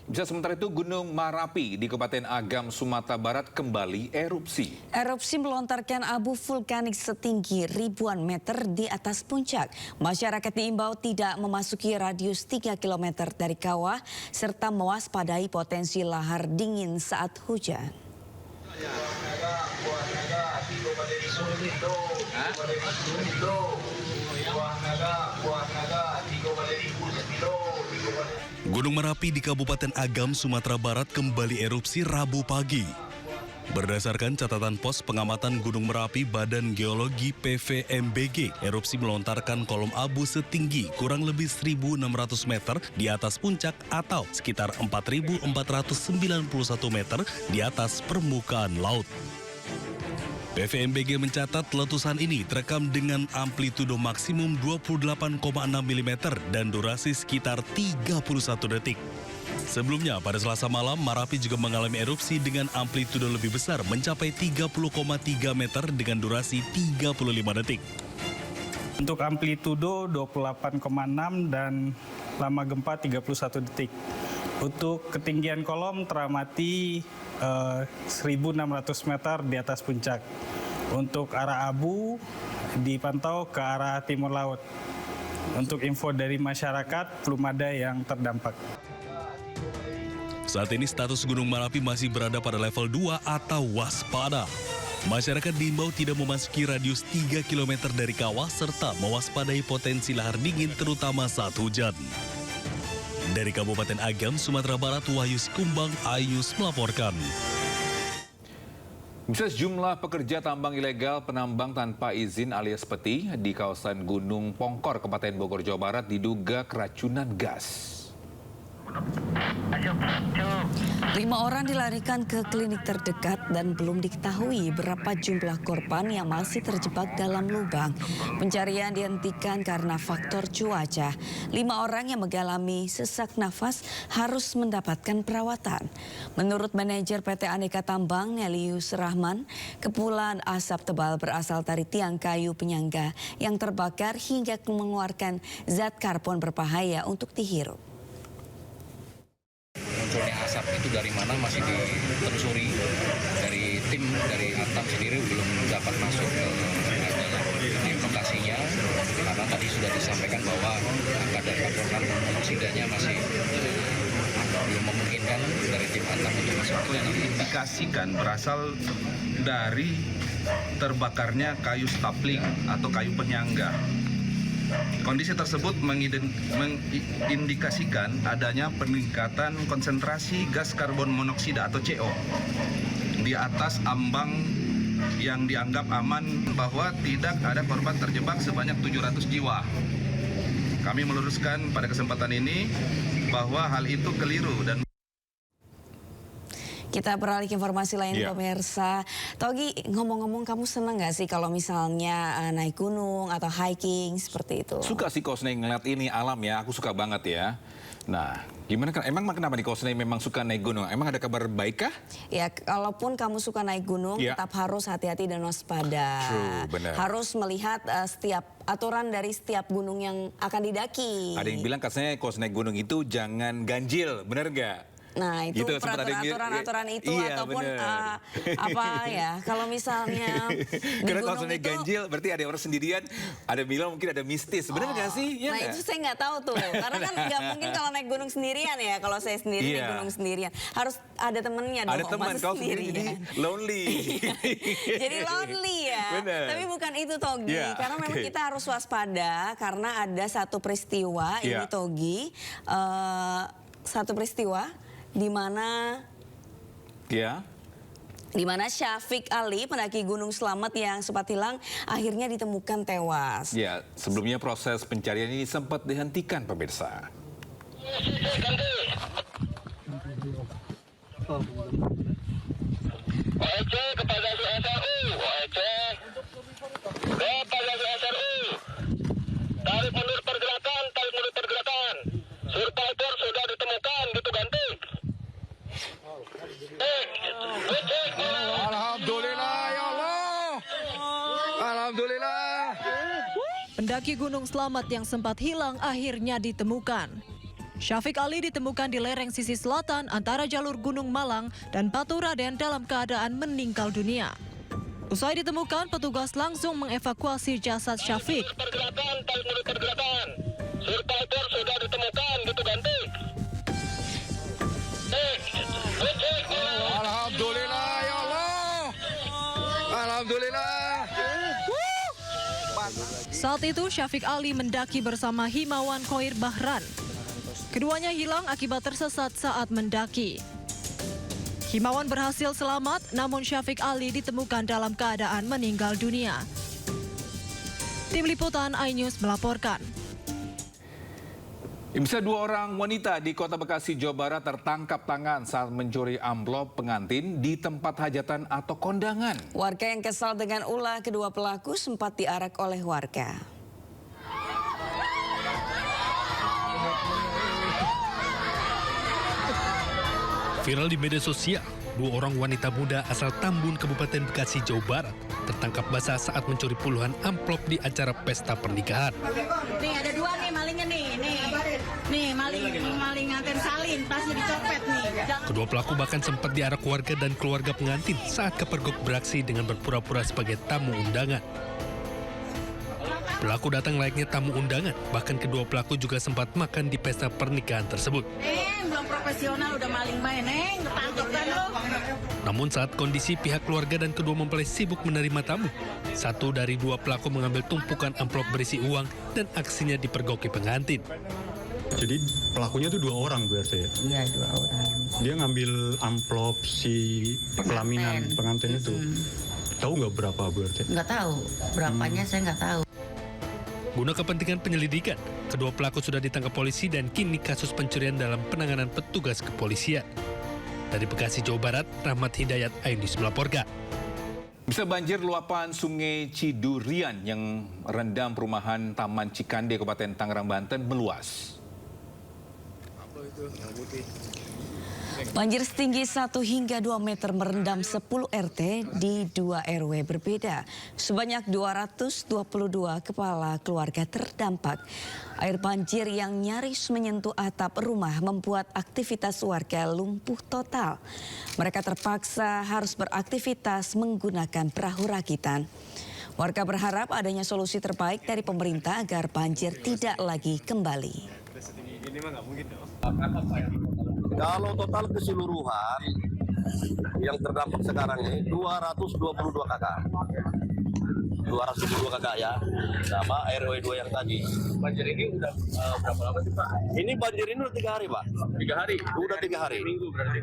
Bisa sementara itu Gunung Merapi di Kabupaten Agam, Sumatera Barat kembali erupsi. Erupsi melontarkan abu vulkanik setinggi ribuan meter di atas puncak. Masyarakat diimbau tidak memasuki radius 3 km dari kawah serta mewaspadai potensi lahar dingin saat hujan. Gunung Merapi di Kabupaten Agam, Sumatera Barat kembali erupsi Rabu pagi. Berdasarkan catatan pos pengamatan Gunung Merapi Badan Geologi PVMBG, erupsi melontarkan kolom abu setinggi kurang lebih 1.600 meter di atas puncak atau sekitar 4.491 meter di atas permukaan laut. PVMBG mencatat letusan ini terekam dengan amplitudo maksimum 28,6 mm dan durasi sekitar 31 detik. Sebelumnya, pada Selasa malam, Merapi juga mengalami erupsi dengan amplitudo lebih besar mencapai 30,3 meter dengan durasi 35 detik. Untuk amplitudo 28,6 dan lama gempa 31 detik. Untuk ketinggian kolom teramati 1.600 meter di atas puncak. Untuk arah abu dipantau ke arah timur laut. Untuk info dari masyarakat, belum ada yang terdampak. Saat ini status Gunung Merapi masih berada pada level 2 atau waspada. Masyarakat diimbau tidak memasuki radius 3 km dari kawah serta mewaspadai potensi lahar dingin terutama saat hujan. Dari Kabupaten Agam, Sumatera Barat, Wahyu Sikumbang, iNews melaporkan. Bisa sejumlah pekerja tambang ilegal penambang tanpa izin alias peti di kawasan Gunung Pongkor, Kabupaten Bogor, Jawa Barat diduga keracunan gas. 5 orang dilarikan ke klinik terdekat dan belum diketahui berapa jumlah korban yang masih terjebak dalam lubang. Pencarian dihentikan karena faktor cuaca. 5 orang yang mengalami sesak nafas harus mendapatkan perawatan. Menurut manajer PT Aneka Tambang Nelius Rahman, kepulan asap tebal berasal dari tiang kayu penyangga yang terbakar hingga mengeluarkan zat karbon berbahaya untuk dihirup. Munculnya asap itu dari mana masih ditelusuri. Dari tim dari Antam sendiri belum dapat masuk ke di lokasinya karena tadi sudah disampaikan bahwa kadar karbon monoksidanya masih belum memungkinkan dari tim Antam untuk masuk ke dalam. Diindikasikan berasal dari terbakarnya kayu stapling atau kayu penyangga. Kondisi tersebut mengindikasikan adanya peningkatan konsentrasi gas karbon monoksida atau CO di atas ambang yang dianggap aman, bahwa tidak ada korban terjebak sebanyak 700 jiwa. Kami meluruskan pada kesempatan ini bahwa hal itu keliru dan Kita beralih ke informasi lain, pemirsa. Togi, ngomong-ngomong, kamu senang nggak sih kalau misalnya naik gunung atau hiking seperti itu? Suka sih Kosnei ngeliat ini alam ya, aku suka banget ya. Nah, gimana kan? Emang kenapa nih Kosnei memang suka naik gunung? Emang ada kabar baik kah? Ya, kalaupun kamu suka naik gunung, tetap harus hati-hati dan waspada. True, benar. Harus melihat setiap aturan dari setiap gunung yang akan didaki. Ada yang bilang katanya kalau naik gunung itu jangan ganjil, bener nggak? Nah, itu gitu, aturan-aturan itu iya, ataupun apa ya, kalau misalnya di karena kalau gunung naik itu ganjil berarti ada orang sendirian, ada bilang mungkin ada mistis, bener nggak sih? Ya, nah gak? itu saya nggak tahu tuh, karena kan nggak mungkin kalau naik gunung sendirian ya. Kalau saya sendiri naik gunung sendirian harus ada temennya dong. Ada teman, kau sendiri jadi lonely. Jadi lonely ya. Bener. Tapi bukan itu Togi, karena memang kita harus waspada karena ada satu peristiwa ini Togi, satu peristiwa di mana Syafiq Ali, pendaki Gunung Slamet yang sempat hilang, akhirnya ditemukan tewas. Ya, sebelumnya proses pencarian ini sempat dihentikan, pemirsa. Kepada SRU, tarik mundur pergerakan, survivor sudah ditemukan, gitu ganti. Alhamdulillah ya Allah. Alhamdulillah. Pendaki Gunung Slamet yang sempat hilang akhirnya ditemukan. Syafiq Ali ditemukan di lereng sisi selatan antara jalur Gunung Malang dan Batu Raden dalam keadaan meninggal dunia. Usai ditemukan, petugas langsung mengevakuasi jasad Syafiq. Tarik mundur pergerakan. Survivor sudah ditemukan gitu ganti. Alhamdulillah ya Allah. Alhamdulillah. Saat itu Syafiq Ali mendaki bersama Himawan Khoir Bahran. Keduanya hilang akibat tersesat saat mendaki. Himawan berhasil selamat, namun Syafiq Ali ditemukan dalam keadaan meninggal dunia. Tim Liputan iNews melaporkan. Bisa 2 orang wanita di Kota Bekasi, Jawa Barat tertangkap tangan saat mencuri amplop pengantin di tempat hajatan atau kondangan. Warga yang kesal dengan ulah kedua pelaku sempat diarak oleh warga. Viral di media sosial, 2 orang wanita muda asal Tambun, Kabupaten Bekasi, Jawa Barat tertangkap basah saat mencuri puluhan amplop di acara pesta pernikahan. Nih ada 2 nih malingnya nih maling nganten salin pasti dicopet nih. Kedua pelaku bahkan sempat diarak warga dan keluarga pengantin saat kepergok beraksi dengan berpura-pura sebagai tamu undangan. Pelaku datang layaknya tamu undangan, bahkan kedua pelaku juga sempat makan di pesta pernikahan tersebut. Belum profesional udah maling main, ketangkep kan lo. Namun saat kondisi pihak keluarga dan kedua mempelai sibuk menerima tamu, satu dari 2 pelaku mengambil tumpukan amplop berisi uang dan aksinya dipergoki pengantin. Jadi pelakunya tuh 2 orang berarti ya? Iya 2 orang. Dia ngambil amplop si pelaminan pengantin itu. Tahu nggak berapa berarti? Nggak tahu, berapanya saya nggak tahu. Guna kepentingan penyelidikan, kedua pelaku sudah ditangkap polisi dan kini kasus pencurian dalam penanganan petugas kepolisian. Dari Bekasi, Jawa Barat, Rahmat Hidayat, iNews melaporkan. Bisa banjir luapan Sungai Cidurian yang merendam perumahan Taman Cikande, Kabupaten Tangerang, Banten meluas. Banjir setinggi 1 hingga 2 meter merendam 10 RT di 2 RW berbeda. Sebanyak 222 kepala keluarga terdampak. Air banjir yang nyaris menyentuh atap rumah membuat aktivitas warga lumpuh total. Mereka terpaksa harus beraktivitas menggunakan perahu rakitan. Warga berharap adanya solusi terbaik dari pemerintah agar banjir tidak lagi kembali. Kalau total keseluruhan yang terdampak sekarang ini 222 kakak. 222 kakak ya, sama RW 2 yang tadi. Banjir ini udah berapa lama sih Pak? Ini banjir ini udah 3 hari Pak. 3 hari? Udah 3 hari. Minggu berarti?